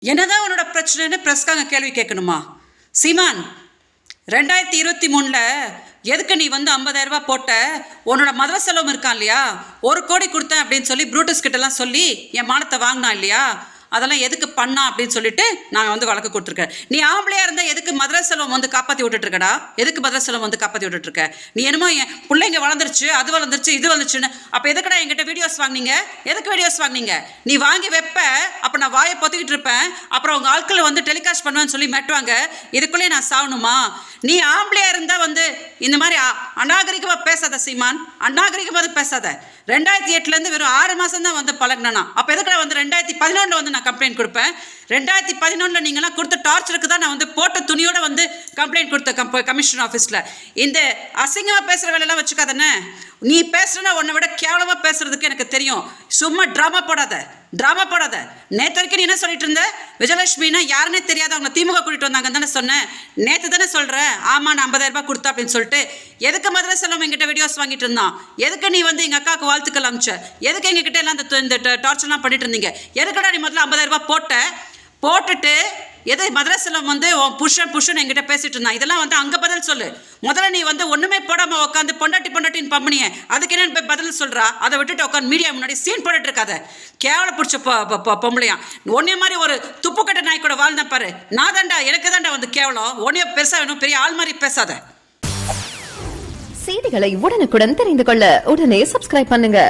என்னதான் உன்னோட பிரச்சனைன்னு பிரஸ்காங்க கேள்வி கேட்கணுமா? சீமான், 2023 எதுக்கு நீ வந்து 50,000 ரூபாய் போட்ட? உன்னோட மதுரை செலவும் இருக்கான் இல்லையா, 1 கோடி கொடுத்தேன் அப்படின்னு சொல்லி ப்ரூட்டஸ் கிட்டலாம் சொல்லி என் மானத்தை வாங்கினா இல்லையா, அதெல்லாம் எதுக்கு பண்ணா அப்படின்னு சொல்லிட்டு நான் வந்து வழக்கு கொடுத்துருக்கேன். நீ ஆம்பளையா இருந்தா எதுக்கு மதுரை செல்வம் வந்து காப்பாற்றி விட்டுட்டு இருக்கடா? எதுக்கு மதுரை செல்வம் வந்து காப்பாற்றி விட்டுட்டு இருக்க? நீ என்னமோ என் பிள்ளைங்க வளர்ந்துருச்சு, அது வளர்ந்துருச்சு, இது வந்துருச்சுன்னு. அப்போ எதுக்கடா என்கிட்ட வீடியோஸ் வாங்கினீங்க? எதுக்கு வீடியோஸ் வாங்கினீங்க? நீ வாங்கி வைப்ப, அப்போ நான் வாயை பொத்திக்கிட்டு இருப்பேன், அப்புறம் உங்கள் ஆட்களை வந்து டெலிகாஸ்ட் பண்ணுவேன்னு சொல்லி மெட்டுவாங்க. இதுக்குள்ளேயே நான் சாகணுமா? நீ ஆம்பளையா இருந்தா வந்து இந்த மாதிரி அநாகரிகமாக பேசாத சீமான், அநாகரிகமாக பேசாத. 2008 வெறும் 6 மாதம் தான் வந்து பழகினா. அப்போ எதுக்கடா வந்து 2011 வந்து நான் கம்ப்ளைண்ட் கொடுப்பேன்? 2011 நீங்களாம் கொடுத்த டார்ச்சருக்கு தான் நான் வந்து போட்ட துணியோட வந்து கம்ப்ளைண்ட் கொடுத்த கமிஷனர் ஆஃபீஸில். இந்த அசிங்கமாக பேசுகிற வேலையெல்லாம் வச்சுக்காதானே. நீ பேசுகிறனா உன்னை விட கேவலமாக பேசுறதுக்கு எனக்கு தெரியும். சும்மா ட்ராமா போடாத. நேற்று வரைக்கும் நீ என்ன சொல்லிட்டு இருந்த? விஜயலட்சுமினா யாருன்னே தெரியாத அவங்க திமுக கூட்டிட்டு வந்தாங்க தானே சொன்னேன். நேற்று தானே சொல்கிறேன், ஆமாம் நான் 50,000 ரூபாய் கொடுத்தா அப்படின்னு சொல்லிட்டு. எதுக்கு மதுரை செல்வம் எங்கிட்ட வீடியோஸ் வாங்கிட்டு இருந்தான்? எதுக்கு நீ வந்து எங்கள் அக்காவுக்கு வாழ்த்துக்கள் அமிச்ச? எதுக்கு எங்ககிட்ட எல்லாம் இந்த டார்ச்சர்லாம் பண்ணிட்டு இருந்தீங்க? எதுக்கடா நீ முதல்ல 50,000 ரூபாய் போட்டுட்டு எது மதுரை செல்வம் வந்து புஷன் என்கிட்ட பேசிட்டு இருந்தான்? இதெல்லாம் வந்து அங்கே பதில் சொல்லு. முதல்ல நீ வந்து ஒன்றுமே போடாமல் உட்காந்து பொண்டாட்டின்னு பம்பனியே, அதுக்கு என்னன்னு போய் பதில் சொல்கிறா? அதை விட்டுட்டு உட்காந்து மீடியா முன்னாடி சீன் போட்டுட்டு இருக்காத. கேவல பிடிச்ச பொம்பளையா ஒன்னே மாதிரி ஒரு துப்புக்கட்ட நாய் கூட வாழ்ந்தேன் பாரு. நான் தாண்டா, எனக்கு தாண்டா வந்து கேவலம். ஒன்னே பெருசாக வேணும், பெரிய ஆள் மாதிரி பேசாத. செய்திகளை உடனுக்குடன் தெரிந்து கொள்ள உடனே சப்ஸ்கிரைப் பண்ணுங்க.